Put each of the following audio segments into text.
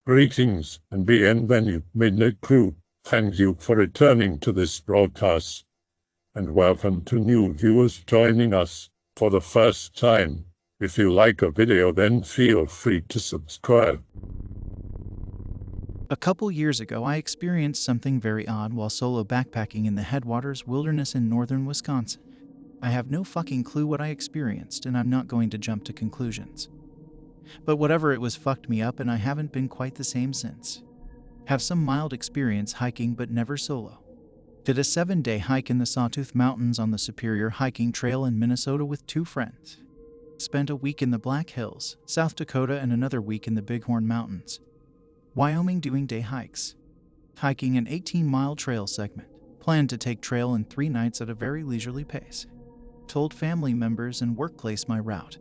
Greetings and bienvenue, Midnight Crew. Thank you for returning to this broadcast, and welcome to new viewers joining us for the first time. If you like a video, then feel free to subscribe. A couple years ago, I experienced something very odd while solo backpacking in the Headwaters Wilderness in northern Wisconsin. I have no fucking clue what I experienced, and I'm not going to jump to conclusions. But whatever it was fucked me up, and I haven't been quite the same since. Have some mild experience hiking, but never solo. Did a 7-day hike in the Sawtooth Mountains on the Superior Hiking Trail in Minnesota with 2 friends. Spent a week in the Black Hills, South Dakota, and another week in the Bighorn Mountains, Wyoming, doing day hikes. Hiking an 18-mile trail segment. Planned to take trail in 3 nights at a very leisurely pace. Told family members and workplace my route,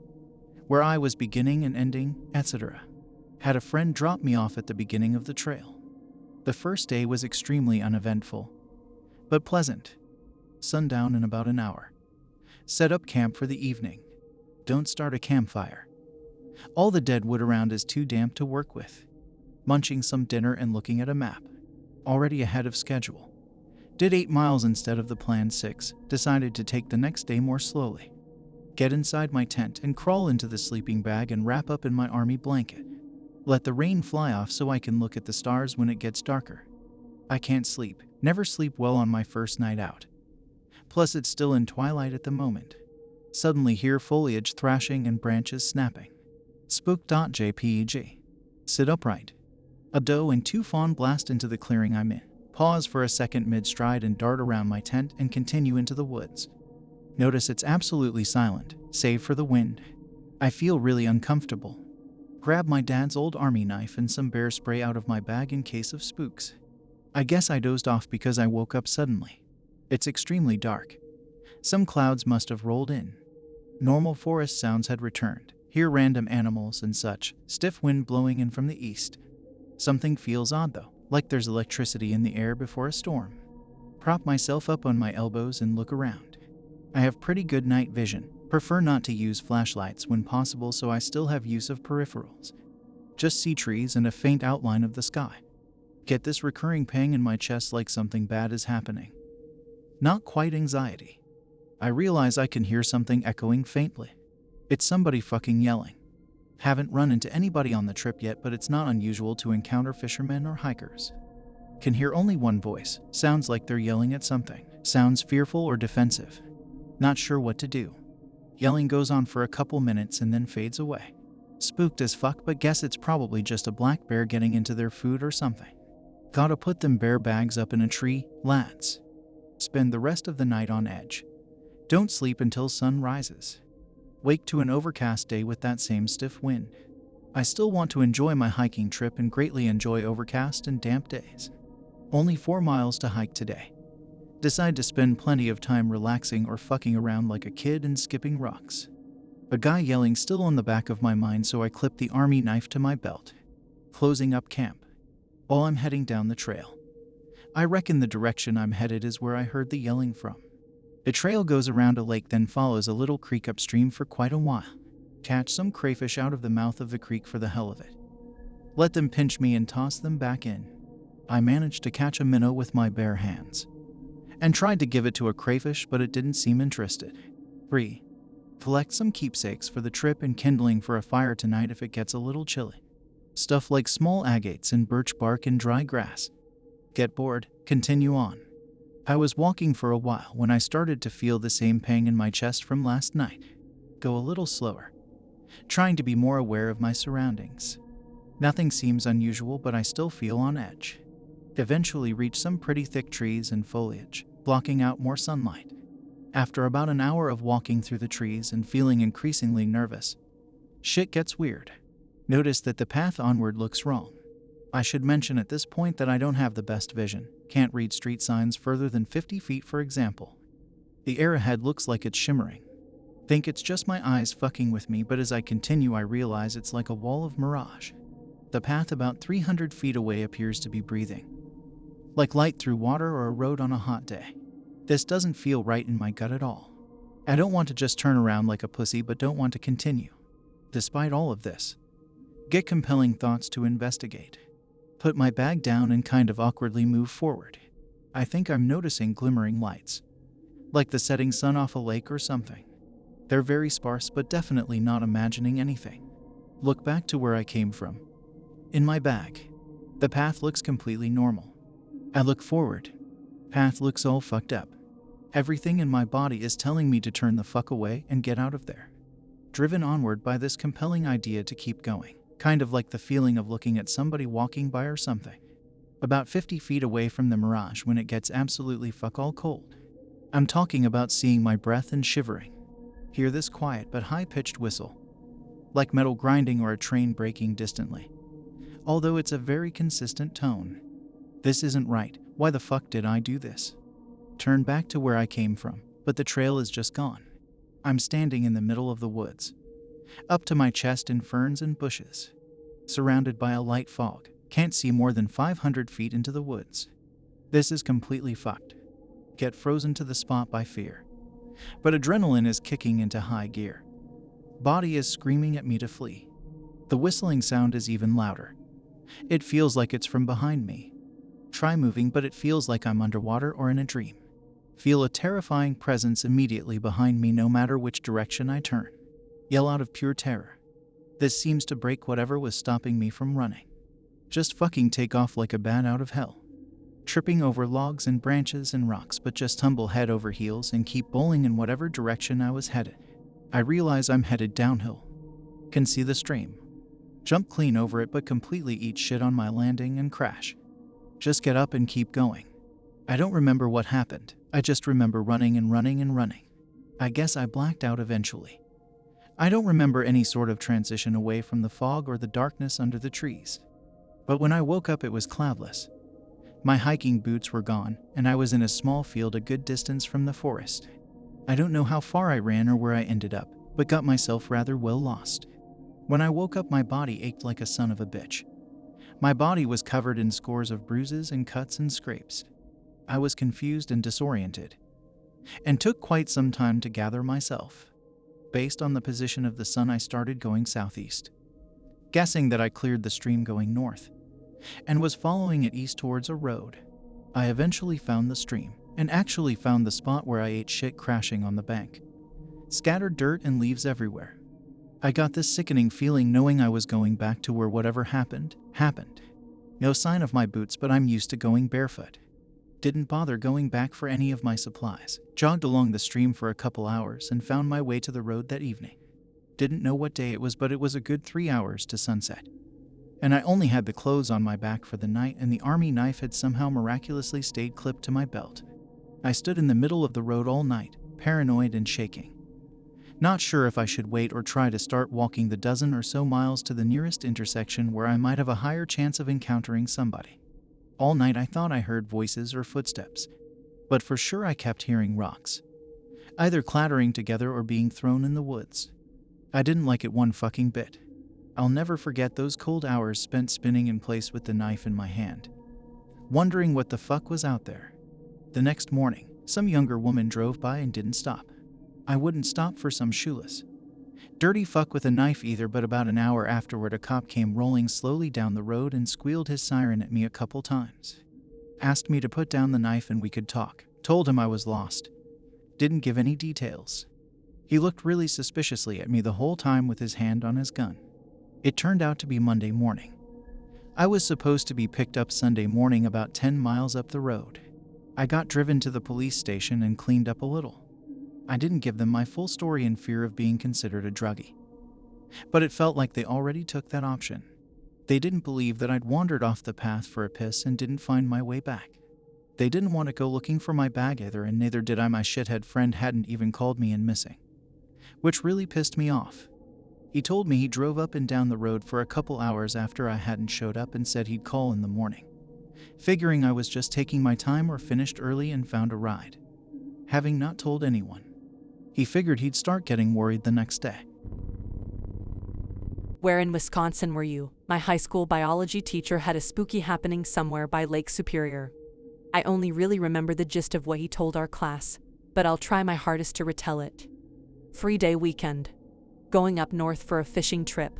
where I was beginning and ending, etc. Had a friend drop me off at the beginning of the trail. The first day was extremely uneventful, but pleasant. Sundown in about an hour. Set up camp for the evening. Don't start a campfire. All the dead wood around is too damp to work with. Munching some dinner and looking at a map. Already ahead of schedule. Did 8 miles instead of the planned 6. Decided to take the next day more slowly. Get inside my tent and crawl into the sleeping bag and wrap up in my army blanket. Let the rain fly off so I can look at the stars when it gets darker. I can't sleep. Never sleep well on my first night out. Plus it's still in twilight at the moment. Suddenly hear foliage thrashing and branches snapping. Spook.jpg. Sit upright. A doe and 2 fawn blast into the clearing I'm in. Pause for a second mid-stride and dart around my tent and continue into the woods. Notice it's absolutely silent, save for the wind. I feel really uncomfortable. Grab my dad's old army knife and some bear spray out of my bag in case of spooks. I guess I dozed off because I woke up suddenly. It's extremely dark. Some clouds must have rolled in. Normal forest sounds had returned. Hear random animals and such, stiff wind blowing in from the east. Something feels odd though, like there's electricity in the air before a storm. Prop myself up on my elbows and look around. I have pretty good night vision, prefer not to use flashlights when possible, so I still have use of peripherals. Just see trees and a faint outline of the sky. Get this recurring pang in my chest like something bad is happening. Not quite anxiety. I realize I can hear something echoing faintly. It's somebody fucking yelling. Haven't run into anybody on the trip yet, but it's not unusual to encounter fishermen or hikers. Can hear only one voice, sounds like they're yelling at something. Sounds fearful or defensive. Not sure what to do. Yelling goes on for a couple minutes and then fades away. Spooked as fuck, but guess it's probably just a black bear getting into their food or something. Gotta put them bear bags up in a tree, lads. Spend the rest of the night on edge. Don't sleep until sun rises. Wake to an overcast day with that same stiff wind. I still want to enjoy my hiking trip and greatly enjoy overcast and damp days. Only 4 miles to hike today. Decide to spend plenty of time relaxing or fucking around like a kid and skipping rocks. A guy yelling still on the back of my mind, so I clip the army knife to my belt. Closing up camp. While I'm heading down the trail. I reckon the direction I'm headed is where I heard the yelling from. The trail goes around a lake, then follows a little creek upstream for quite a while. Catch some crayfish out of the mouth of the creek for the hell of it. Let them pinch me and toss them back in. I managed to catch a minnow with my bare hands. And tried to give it to a crayfish, but it didn't seem interested. 3. Collect some keepsakes for the trip and kindling for a fire tonight if it gets a little chilly. Stuff like small agates and birch bark and dry grass. Get bored, continue on. I was walking for a while when I started to feel the same pang in my chest from last night. Go a little slower. Trying to be more aware of my surroundings. Nothing seems unusual, but I still feel on edge. Eventually reach some pretty thick trees and foliage, blocking out more sunlight. After about an hour of walking through the trees and feeling increasingly nervous, shit gets weird. Notice that the path onward looks wrong. I should mention at this point that I don't have the best vision, can't read street signs further than 50 feet for example. The air ahead looks like it's shimmering. Think it's just my eyes fucking with me, but as I continue I realize it's like a wall of mirage. The path about 300 feet away appears to be breathing. Like light through water or a road on a hot day. This doesn't feel right in my gut at all. I don't want to just turn around like a pussy, but don't want to continue. Despite all of this, get compelling thoughts to investigate. put my bag down and kind of awkwardly move forward. I think I'm noticing glimmering lights, like the setting sun off a lake or something. They're very sparse, but definitely not imagining anything. Look back to where I came from. In my bag, the path looks completely normal. I look forward. Path looks all fucked up. Everything in my body is telling me to turn the fuck away and get out of there. Driven onward by this compelling idea to keep going. Kind of like the feeling of looking at somebody walking by or something. About 50 feet away from the mirage when it gets absolutely fuck all cold. I'm talking about seeing my breath and shivering. Hear this quiet but high-pitched whistle, like metal grinding or a train braking distantly. Although it's a very consistent tone. This isn't right. Why the fuck did I do this? Turn back to where I came from, but the trail is just gone. I'm standing in the middle of the woods, up to my chest in ferns and bushes, surrounded by a light fog. Can't see more than 500 feet into the woods. This is completely fucked. Get frozen to the spot by fear. But adrenaline is kicking into high gear. Body is screaming at me to flee. The whistling sound is even louder. It feels like it's from behind me. Try moving, but it feels like I'm underwater or in a dream. Feel a terrifying presence immediately behind me no matter which direction I turn. Yell out of pure terror. This seems to break whatever was stopping me from running. Just fucking take off like a bat out of hell. Tripping over logs and branches and rocks, but just tumble head over heels and keep bowling in whatever direction I was headed. I realize I'm headed downhill. Can see the stream. Jump clean over it, but completely eat shit on my landing and crash. Just get up and keep going. I don't remember what happened. I just remember running and running and running. I guess I blacked out eventually. I don't remember any sort of transition away from the fog or the darkness under the trees. But when I woke up, it was cloudless. My hiking boots were gone, and I was in a small field a good distance from the forest. I don't know how far I ran or where I ended up, but got myself rather well lost. When I woke up, my body ached like a son of a bitch. My body was covered in scores of bruises and cuts and scrapes. I was confused and disoriented, and took quite some time to gather myself. Based on the position of the sun, I started going southeast, guessing that I cleared the stream going north, and was following it east towards a road. I eventually found the stream, and actually found the spot where I ate shit crashing on the bank. Scattered dirt and leaves everywhere. I got this sickening feeling knowing I was going back to where whatever happened. No sign of my boots, but I'm used to going barefoot. Didn't bother going back for any of my supplies. Jogged along the stream for a couple hours and found my way to the road that evening. Didn't know what day it was, but it was a good 3 hours to sunset. And I only had the clothes on my back for the night, and the army knife had somehow miraculously stayed clipped to my belt. I stood in the middle of the road all night, paranoid and shaking. Not sure if I should wait or try to start walking the dozen or so miles to the nearest intersection where I might have a higher chance of encountering somebody. All night I thought I heard voices or footsteps, but for sure I kept hearing rocks, either clattering together or being thrown in the woods. I didn't like it one fucking bit. I'll never forget those cold hours spent spinning in place with the knife in my hand, wondering what the fuck was out there. The next morning, some younger woman drove by and didn't stop. I wouldn't stop for some shoeless dirty fuck with a knife either, but about an hour afterward a cop came rolling slowly down the road and squealed his siren at me a couple times. Asked me to put down the knife and we could talk. Told him I was lost. Didn't give any details. He looked really suspiciously at me the whole time with his hand on his gun. It turned out to be Monday morning. I was supposed to be picked up Sunday morning about 10 miles up the road. I got driven to the police station and cleaned up a little. I didn't give them my full story in fear of being considered a druggie. But it felt like they already took that option. They didn't believe that I'd wandered off the path for a piss and didn't find my way back. They didn't want to go looking for my bag either, and neither did I. My shithead friend hadn't even called me in missing, which really pissed me off. He told me he drove up and down the road for a couple hours after I hadn't showed up and said he'd call in the morning, figuring I was just taking my time or finished early and found a ride. Having not told anyone, he figured he'd start getting worried the next day. Where in Wisconsin were you? My high school biology teacher had a spooky happening somewhere by Lake Superior. I only really remember the gist of what he told our class, but I'll try my hardest to retell it. 3-day weekend. Going up north for a fishing trip.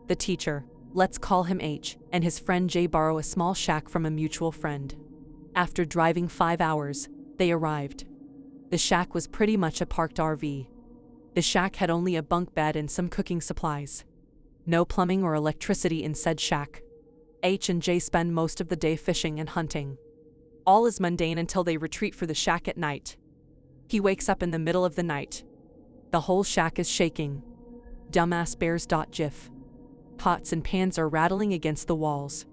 The teacher, Let's call him H, and his friend J borrow a small shack from a mutual friend. After driving 5 hours, they arrived. The shack was pretty much a parked RV. The shack had only a bunk bed and some cooking supplies. No plumbing or electricity in said shack. H and J spend most of the day fishing and hunting. All is mundane until they retreat for the shack at night. He wakes up in the middle of the night. The whole shack is shaking. Dumbass bears. GIF. Pots and pans are rattling against the walls.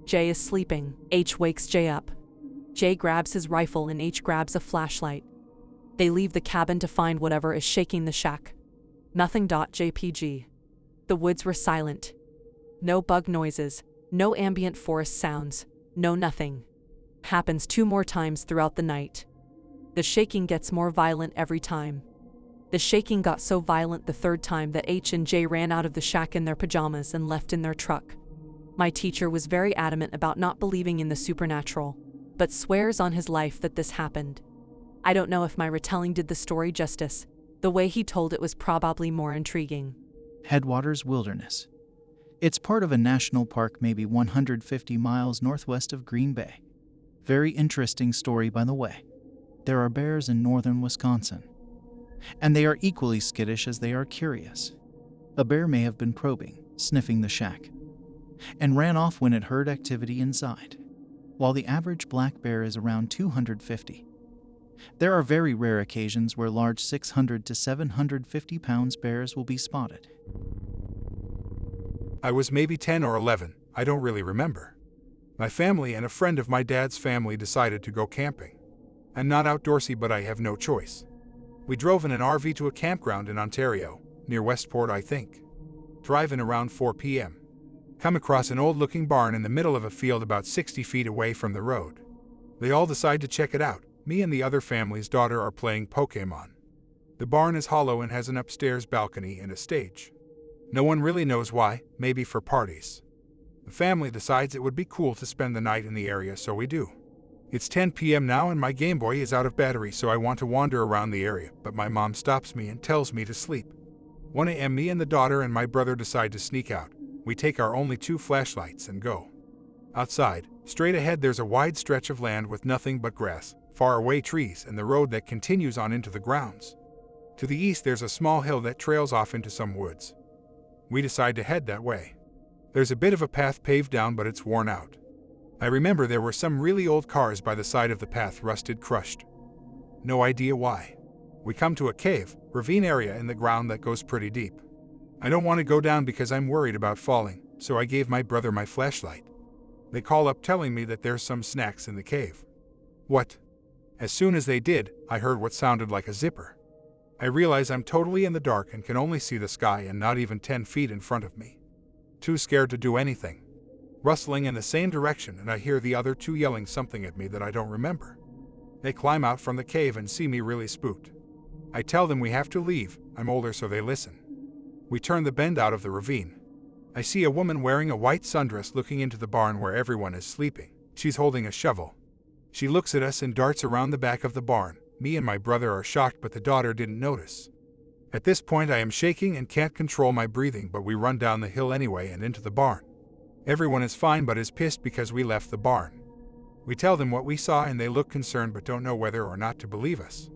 J is sleeping. H wakes J up. J grabs his rifle and H grabs a flashlight. They leave the cabin to find whatever is shaking the shack. Nothing. JPG. The woods were silent. No bug noises, no ambient forest sounds, no nothing. Happens 2 more times throughout the night. The shaking gets more violent every time. The shaking got so violent the 3rd time that H and J ran out of the shack in their pajamas and left in their truck. My teacher was very adamant about not believing in the supernatural, but swears on his life that this happened. I don't know if my retelling did the story justice. The way he told it was probably more intriguing. Headwaters Wilderness. It's part of a national park maybe 150 miles northwest of Green Bay. Very interesting story, by the way. There are bears in northern Wisconsin, and they are equally skittish as they are curious. A bear may have been probing, sniffing the shack, and ran off when it heard activity inside. While the average black bear is around 250, there are very rare occasions where large 600 to 750 pounds bears will be spotted. I was maybe 10 or 11, I don't really remember. My family and a friend of my dad's family decided to go camping. I'm not outdoorsy, but I have no choice. We drove in an RV to a campground in Ontario, near Westport, I think. Driving around 4 p.m. Come across an old-looking barn in the middle of a field about 60 feet away from the road. They all decide to check it out. Me and the other family's daughter are playing Pokémon. The barn is hollow and has an upstairs balcony and a stage. No one really knows why, maybe for parties. The family decides it would be cool to spend the night in the area, so we do. It's 10 p.m. now and my Game Boy is out of battery, so I want to wander around the area, but my mom stops me and tells me to sleep. 1 a.m. me and the daughter and my brother decide to sneak out. We take our only 2 flashlights and go. Outside, straight ahead there's a wide stretch of land with nothing but grass, far away trees, and the road that continues on into the grounds. To the east there's a small hill that trails off into some woods. We decide to head that way. There's a bit of a path paved down, but it's worn out. I remember there were some really old cars by the side of the path, rusted, crushed. No idea why. We come to a cave, ravine area in the ground that goes pretty deep. I don't want to go down because I'm worried about falling, so I gave my brother my flashlight. They call up telling me that there's some snacks in the cave. What? As soon as they did, I heard what sounded like a zipper. I realize I'm totally in the dark and can only see the sky and not even 10 feet in front of me. Too scared to do anything. Rustling in the same direction, and I hear the other 2 yelling something at me that I don't remember. They climb out from the cave and see me really spooked. I tell them we have to leave. I'm older, so they listen. We turn the bend out of the ravine. I see a woman wearing a white sundress looking into the barn where everyone is sleeping. She's holding a shovel. She looks at us and darts around the back of the barn. Me and my brother are shocked, but the daughter didn't notice. At this point I am shaking and can't control my breathing, but we run down the hill anyway and into the barn. Everyone is fine but is pissed because we left the barn. We tell them what we saw and they look concerned but don't know whether or not to believe us.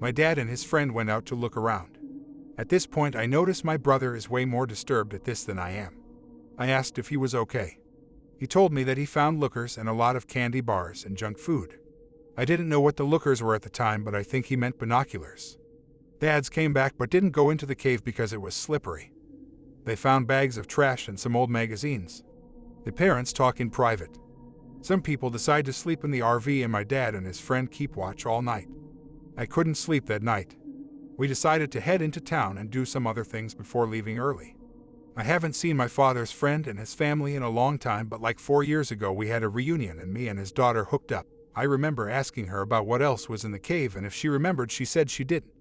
My dad and his friend went out to look around. At this point I notice my brother is way more disturbed at this than I am. I asked if he was okay. He told me that he found lookers and a lot of candy bars and junk food. I didn't know what the lookers were at the time, but I think he meant binoculars. Dads came back but didn't go into the cave because it was slippery. They found bags of trash and some old magazines. The parents talk in private. Some people decide to sleep in the RV and my dad and his friend keep watch all night. I couldn't sleep that night. We decided to head into town and do some other things before leaving early. I haven't seen my father's friend and his family in a long time, but like 4 years ago we had a reunion and me and his daughter hooked up. I remember asking her about what else was in the cave, and if she remembered, she said she didn't.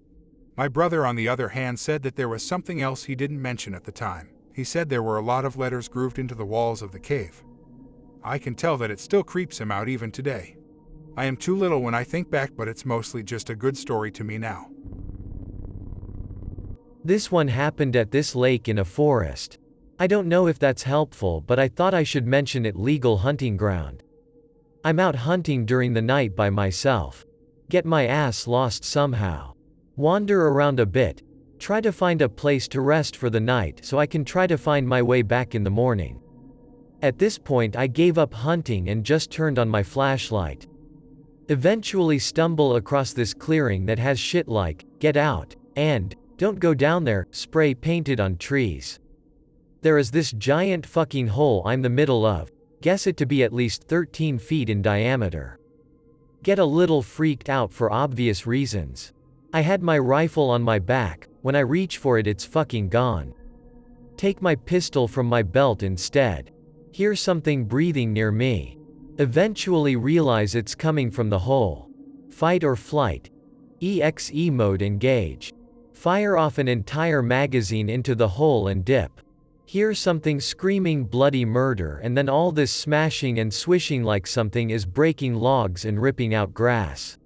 My brother, on the other hand, said that there was something else he didn't mention at the time. He said there were a lot of letters grooved into the walls of the cave. I can tell that it still creeps him out even today. I am too little when I think back, but it's mostly just a good story to me now. This one happened at this lake in a forest. I don't know if that's helpful, but I thought I should mention it. Legal hunting ground. I'm out hunting during the night by myself. Get my ass lost somehow. Wander around a bit. Try to find a place to rest for the night so I can try to find my way back in the morning. At this point I gave up hunting and just turned on my flashlight. Eventually stumble across this clearing that has shit like, "Get out," and "Don't go down there," spray painted on trees. There is this giant fucking hole I'm the middle of, guess it to be at least 13 feet in diameter. Get a little freaked out for obvious reasons. I had my rifle on my back, when I reach for it it's fucking gone. Take my pistol from my belt instead. Hear something breathing near me. Eventually realize it's coming from the hole. Fight or flight. EXE mode engage. Fire off an entire magazine into the hole and dip. Hear something screaming bloody murder and then all this smashing and swishing like something is breaking logs and ripping out grass.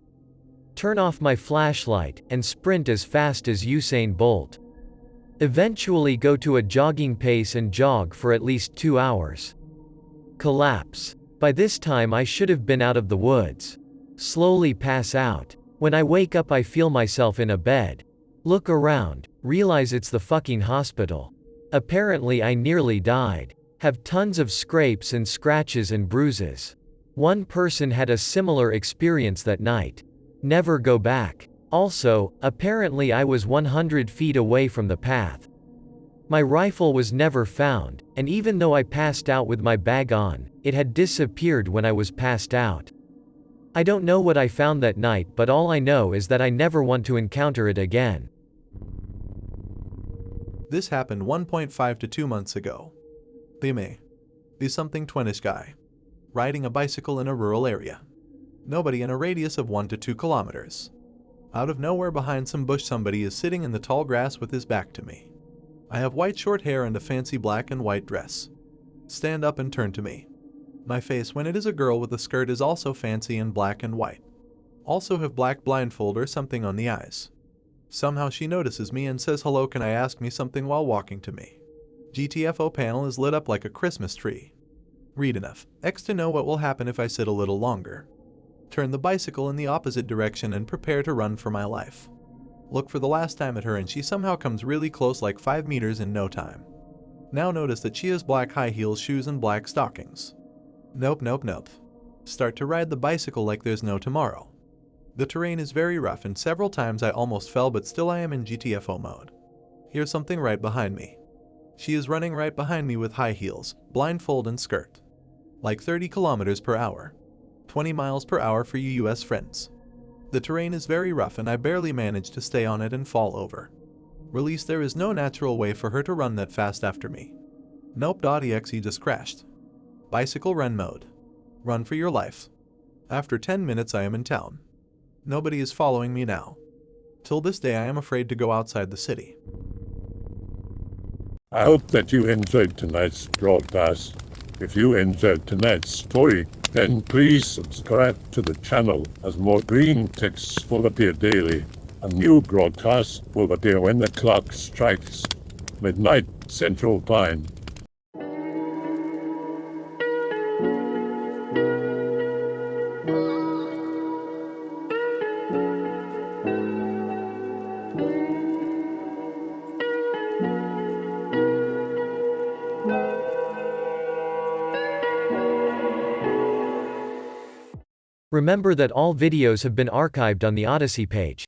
Turn off my flashlight and sprint as fast as Usain Bolt. Eventually go to a jogging pace and jog for at least 2 hours. Collapse. By this time I should have been out of the woods. Slowly pass out. When I wake up I feel myself in a bed. Look around, realize it's the fucking hospital. Apparently I nearly died. Have tons of scrapes and scratches and bruises. One person had a similar experience that night. Never go back. Also, apparently I was 100 feet away from the path. My rifle was never found, and even though I passed out with my bag on, it had disappeared when I was passed out. I don't know what I found that night, but all I know is that I never want to encounter it again. This happened 1.5 to 2 months ago. They may be something 20ish guy riding a bicycle in a rural area. Nobody in a radius of 1 to 2 kilometers. Out of nowhere behind some bush somebody is sitting in the tall grass with his back to me. I have white short hair and a fancy black and white dress. Stand up and turn to me. My face when it is a girl with a skirt is also fancy and black and white. Also have black blindfold or something on the eyes. Somehow she notices me and says hello, can I ask me something while walking to me. GTFO panel is lit up like a Christmas tree. Read enough X to know what will happen if I sit a little longer. Turn the bicycle in the opposite direction and prepare to run for my life. Look for the last time at her and she somehow comes really close, like 5 meters in no time. Now notice that she has black high heels shoes and black stockings. Nope. Start to ride the bicycle like there's no tomorrow. The terrain is very rough and several times I almost fell, but still I am in GTFO mode. Here's something right behind me. She is running right behind me with high heels, blindfold and skirt. Like 30 kilometers per hour. 20 miles per hour for you US friends. The terrain is very rough and I barely manage to stay on it and fall over. Release, there is no natural way for her to run that fast after me. Nope.exe just crashed. Bicycle run mode. Run for your life. After 10 minutes I am in town. Nobody is following me now. Till this day I am afraid to go outside the city. I hope that you enjoyed tonight's broadcast. If you enjoyed tonight's story, then please subscribe to the channel, as more green texts will appear daily. A new broadcast will appear when the clock strikes midnight Central Time. Remember that all videos have been archived on the Odyssey page.